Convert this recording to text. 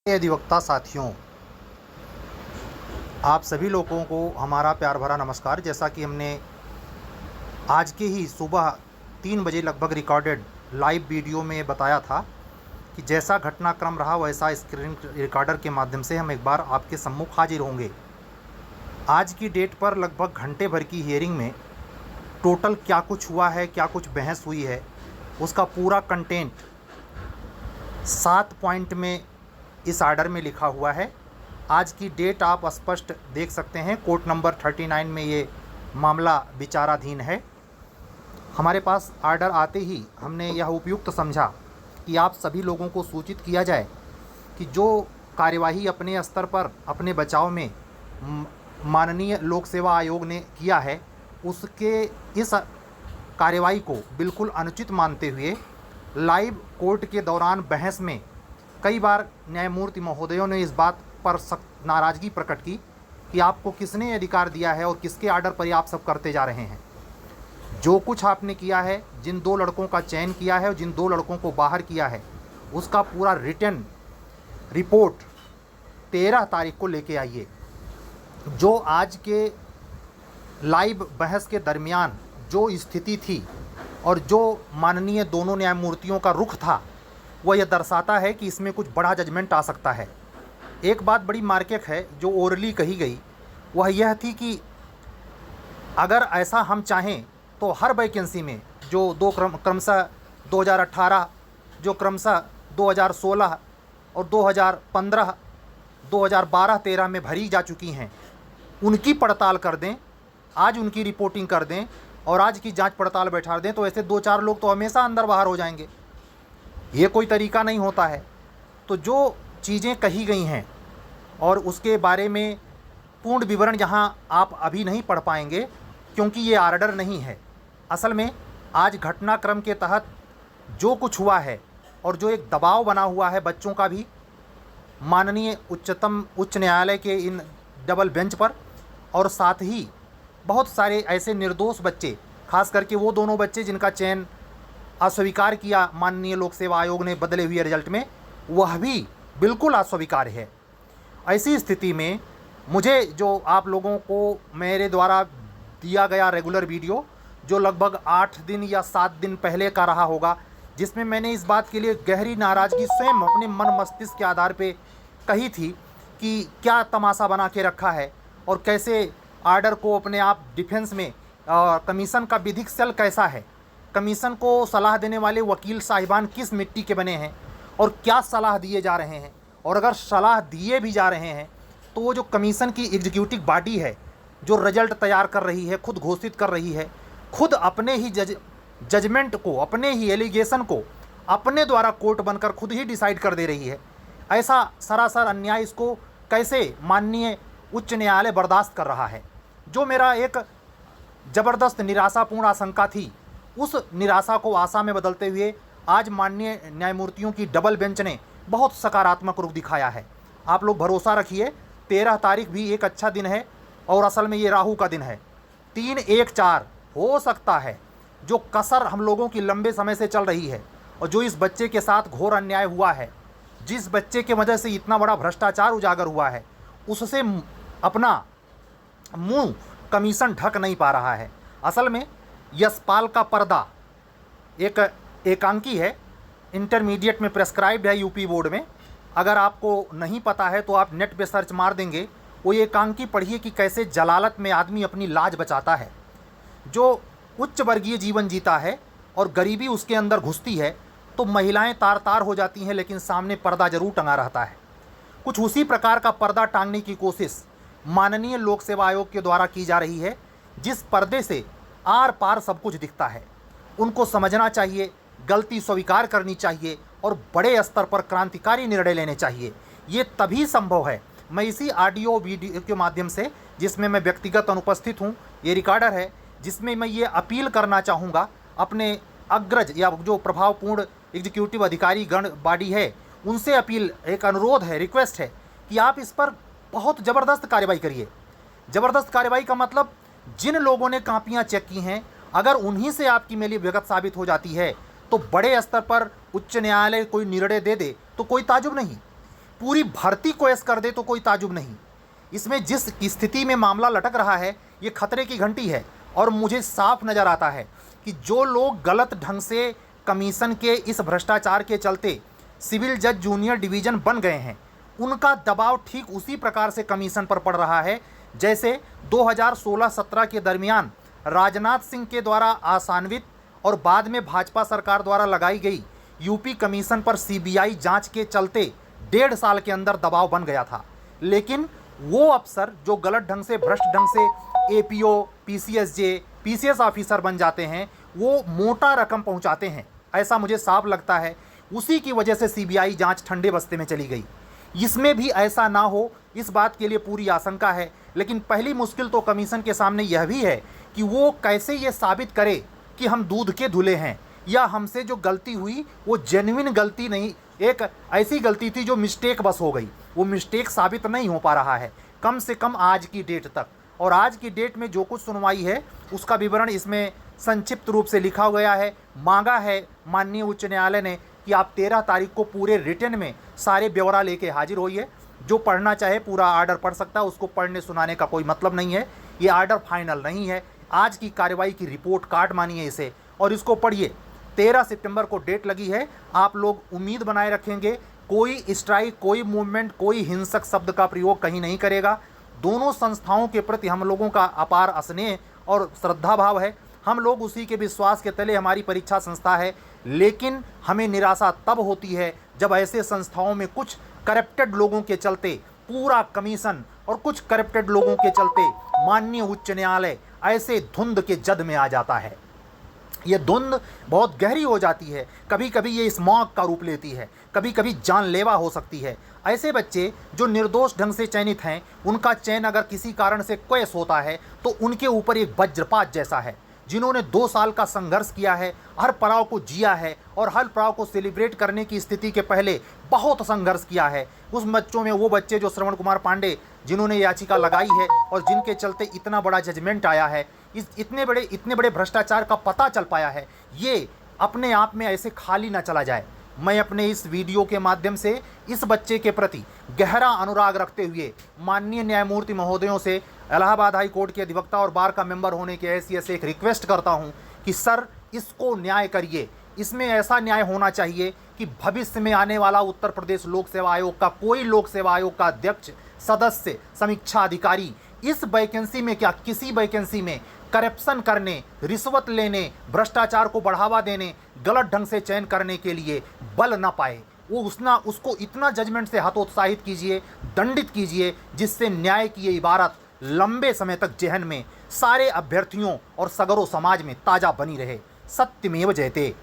अधिवक्ता साथियों, आप सभी लोगों को हमारा प्यार भरा नमस्कार। जैसा कि हमने आज के ही सुबह 3 बजे लगभग रिकॉर्डेड लाइव वीडियो में बताया था कि जैसा घटनाक्रम रहा वैसा स्क्रीन रिकॉर्डर के माध्यम से हम एक बार आपके सम्मुख हाजिर होंगे। आज की डेट पर लगभग घंटे भर की हियरिंग में टोटल क्या कुछ हुआ है, क्या कुछ बहस हुई है, उसका पूरा कंटेंट 7 पॉइंट में इस आर्डर में लिखा हुआ है। आज की डेट आप स्पष्ट देख सकते हैं। कोर्ट नंबर 39 में ये मामला विचाराधीन है। हमारे पास आर्डर आते ही हमने यह उपयुक्त समझा कि आप सभी लोगों को सूचित किया जाए कि जो कार्यवाही अपने स्तर पर अपने बचाव में माननीय लोक सेवा आयोग ने किया है, उसके इस कार्यवाही को बिल्कुल अनुचित मानते हुए लाइव कोर्ट के दौरान बहस में कई बार न्यायमूर्ति महोदयों ने इस बात पर सख्त नाराज़गी प्रकट की कि आपको किसने अधिकार दिया है और किसके आर्डर पर आप सब करते जा रहे हैं। जो कुछ आपने किया है, जिन 2 लड़कों का चयन किया है और जिन 2 लड़कों को बाहर किया है, उसका पूरा रिटन रिपोर्ट 13 तारीख को लेके आइए। जो आज के लाइव बहस के दरमियान जो स्थिति थी और जो माननीय दोनों न्यायमूर्तियों का रुख था, वह यह दर्शाता है कि इसमें कुछ बड़ा जजमेंट आ सकता है। एक बात बड़ी मार्केट है जो ओरली कही गई, वह यह थी कि अगर ऐसा हम चाहें तो हर वैकेंसी में जो क्रमशः 2018, जो क्रमशः 2016 और 2015, 2012-13 में भरी जा चुकी हैं, उनकी पड़ताल कर दें, आज उनकी रिपोर्टिंग कर दें और आज की जांच पड़ताल बैठा दें, तो ऐसे 2-4 लोग तो हमेशा अंदर बाहर हो जाएंगे। ये कोई तरीका नहीं होता है। तो जो चीज़ें कही गई हैं और उसके बारे में पूर्ण विवरण यहाँ आप अभी नहीं पढ़ पाएंगे क्योंकि ये आर्डर नहीं है। असल में आज घटनाक्रम के तहत जो कुछ हुआ है और जो एक दबाव बना हुआ है बच्चों का भी माननीय उच्च न्यायालय के इन डबल बेंच पर, और साथ ही बहुत सारे ऐसे निर्दोष बच्चे, खास करके वो दोनों बच्चे जिनका चयन अस्वीकार किया माननीय लोक सेवा आयोग ने बदले हुए रिजल्ट में, वह भी बिल्कुल अस्वीकार है। ऐसी स्थिति में मुझे जो आप लोगों को मेरे द्वारा दिया गया रेगुलर वीडियो, जो लगभग 8 दिन या 7 दिन पहले का रहा होगा, जिसमें मैंने इस बात के लिए गहरी नाराज़गी स्वयं अपने मन मस्तिष्क के आधार पे कही थी कि क्या तमाशा बना के रखा है और कैसे आर्डर को अपने आप डिफेंस में, कमीशन का विधिक सेल कैसा है, कमीशन को सलाह देने वाले वकील साहिबान किस मिट्टी के बने हैं और क्या सलाह दिए जा रहे हैं, और अगर सलाह दिए भी जा रहे हैं तो वो जो कमीशन की एग्जीक्यूटिव बॉडी है जो रिजल्ट तैयार कर रही है, खुद घोषित कर रही है, खुद अपने ही जजमेंट को, अपने ही एलिगेशन को अपने द्वारा कोर्ट बनकर खुद ही डिसाइड कर दे रही है, ऐसा सरासर अन्याय इसको कैसे माननीय उच्च न्यायालय बर्दाश्त कर रहा है। जो मेरा एक ज़बरदस्त निराशापूर्ण आशंका थी, उस निराशा को आशा में बदलते हुए आज माननीय न्यायमूर्तियों की डबल बेंच ने बहुत सकारात्मक रुख दिखाया है। आप लोग भरोसा रखिए, 13 तारीख भी एक अच्छा दिन है और असल में ये राहु का दिन है। 3-1-4 हो सकता है जो कसर हम लोगों की लंबे समय से चल रही है और जो इस बच्चे के साथ घोर अन्याय हुआ है, जिस बच्चे के वजह से इतना बड़ा भ्रष्टाचार उजागर हुआ है, उससे अपना मुंह कमीशन ढक नहीं पा रहा है। असल में यशपाल का पर्दा एक एकांकी है, इंटरमीडिएट में प्रेस्क्राइब्ड है यूपी बोर्ड में। अगर आपको नहीं पता है तो आप नेट पे सर्च मार देंगे, वो एकांकी पढ़िए कि कैसे जलालत में आदमी अपनी लाज बचाता है। जो उच्च वर्गीय जीवन जीता है और गरीबी उसके अंदर घुसती है तो महिलाएं तार तार हो जाती हैं, लेकिन सामने पर्दा जरूर टंगा रहता है। कुछ उसी प्रकार का पर्दा टांगने की कोशिश माननीय लोक सेवा आयोग के द्वारा की जा रही है, जिस पर्दे से आर पार सब कुछ दिखता है। उनको समझना चाहिए, गलती स्वीकार करनी चाहिए और बड़े स्तर पर क्रांतिकारी निर्णय लेने चाहिए। ये तभी संभव है। मैं इसी ऑडियो वीडियो के माध्यम से, जिसमें मैं व्यक्तिगत अनुपस्थित हूँ, ये रिकॉर्डर है, जिसमें मैं ये अपील करना चाहूँगा अपने अग्रज या जो प्रभावपूर्ण एग्जीक्यूटिव अधिकारी गण बॉडी है, उनसे अपील, एक अनुरोध है, रिक्वेस्ट है कि आप इस पर बहुत ज़बरदस्त कार्रवाई करिए। ज़बरदस्त कार्रवाई का मतलब, जिन लोगों ने कापियाँ चेक की हैं, अगर उन्हीं से आपकी मेली विगत साबित हो जाती है तो बड़े स्तर पर उच्च न्यायालय कोई निर्णय दे दे तो कोई ताजुब नहीं। पूरी भर्ती को ऐस कर दे तो कोई ताजुब नहीं। इसमें जिस स्थिति में मामला लटक रहा है ये खतरे की घंटी है। और मुझे साफ नज़र आता है कि जो लोग गलत ढंग से कमीशन के इस भ्रष्टाचार के चलते सिविल जज जूनियर डिवीज़न बन गए हैं, उनका दबाव ठीक उसी प्रकार से कमीशन पर पड़ रहा है जैसे 2016-17 के दरमियान राजनाथ सिंह के द्वारा आसान्वित और बाद में भाजपा सरकार द्वारा लगाई गई यूपी कमीशन पर सीबीआई जांच के चलते 1.5 साल के अंदर दबाव बन गया था। लेकिन वो अफसर जो गलत ढंग से, भ्रष्ट ढंग से एपीओ, पीसीएसजे, पीसीएस ऑफिसर बन जाते हैं, वो मोटा रकम पहुंचाते हैं, ऐसा मुझे साफ लगता है। उसी की वजह से सीबीआई जांच ठंडे बस्ते में चली गई। इसमें भी ऐसा ना हो, इस बात के लिए पूरी आशंका है। लेकिन पहली मुश्किल तो कमीशन के सामने यह भी है कि वो कैसे ये साबित करे कि हम दूध के धुले हैं, या हमसे जो गलती हुई वो जेन्युइन गलती नहीं, एक ऐसी गलती थी जो मिस्टेक बस हो गई। वो मिस्टेक साबित नहीं हो पा रहा है, कम से कम आज की डेट तक। और आज की डेट में जो कुछ सुनवाई है उसका विवरण इसमें संक्षिप्त रूप से लिखा गया है। मांगा है माननीय उच्च न्यायालय ने कि आप 13 तारीख को पूरे रिटर्न में सारे ब्यौरा लेके हाजिर होइए। जो पढ़ना चाहे पूरा आर्डर पढ़ सकता है, उसको पढ़ने सुनाने का कोई मतलब नहीं है। ये आर्डर फाइनल नहीं है, आज की कार्रवाई की रिपोर्ट कार्ड मानिए इसे और इसको पढ़िए। 13 सितंबर को डेट लगी है। आप लोग उम्मीद बनाए रखेंगे कोई स्ट्राइक, कोई मूवमेंट, कोई हिंसक शब्द का प्रयोग कहीं नहीं करेगा। दोनों संस्थाओं के प्रति हम लोगों का अपार स्नेह और श्रद्धा भाव है। हम लोग उसी के विश्वास के तले हमारी परीक्षा संस्था है। लेकिन हमें निराशा तब होती है जब ऐसे संस्थाओं में कुछ करप्टेड लोगों के चलते पूरा कमीशन और कुछ करप्टेड लोगों के चलते माननीय उच्च न्यायालय ऐसे धुंध के जद में आ जाता है। ये धुंध बहुत गहरी हो जाती है, कभी कभी ये स्मॉग का रूप लेती है, कभी कभी जानलेवा हो सकती है। ऐसे बच्चे जो निर्दोष ढंग से चयनित हैं, उनका चयन अगर किसी कारण से क्वेस होता है तो उनके ऊपर एक वज्रपात जैसा है। जिन्होंने 2 साल का संघर्ष किया है, हर पड़ाव को जिया है और हर पड़ाव को सेलिब्रेट करने की स्थिति के पहले बहुत संघर्ष किया है, उस बच्चों में वो बच्चे जो श्रवण कुमार पांडे जिन्होंने याचिका लगाई है और जिनके चलते इतना बड़ा जजमेंट आया है, इतने बड़े भ्रष्टाचार का पता चल पाया है, ये अपने आप में ऐसे खाली ना चला जाए। मैं अपने इस वीडियो के माध्यम से इस बच्चे के प्रति गहरा अनुराग रखते हुए माननीय न्यायमूर्ति महोदयों से, इलाहाबाद हाई कोर्ट के अधिवक्ता और बार का मेंबर होने के हैसियत से एक रिक्वेस्ट करता हूं कि सर इसको न्याय करिए। इसमें ऐसा न्याय होना चाहिए कि भविष्य में आने वाला उत्तर प्रदेश लोक सेवा आयोग का कोई लोक सेवा आयोग का अध्यक्ष, सदस्य, समीक्षा अधिकारी इस वैकेंसी में क्या किसी वैकेंसी में करप्शन करने, रिश्वत लेने, भ्रष्टाचार को बढ़ावा देने, गलत ढंग से चयन करने के लिए बल ना पाए। वो उसको इतना जजमेंट से हतोत्साहित कीजिए, दंडित कीजिए, जिससे न्याय की ये इबारत लंबे समय तक जेहन में सारे अभ्यर्थियों और सगरों समाज में ताज़ा बनी रहे। सत्यमेव जयते।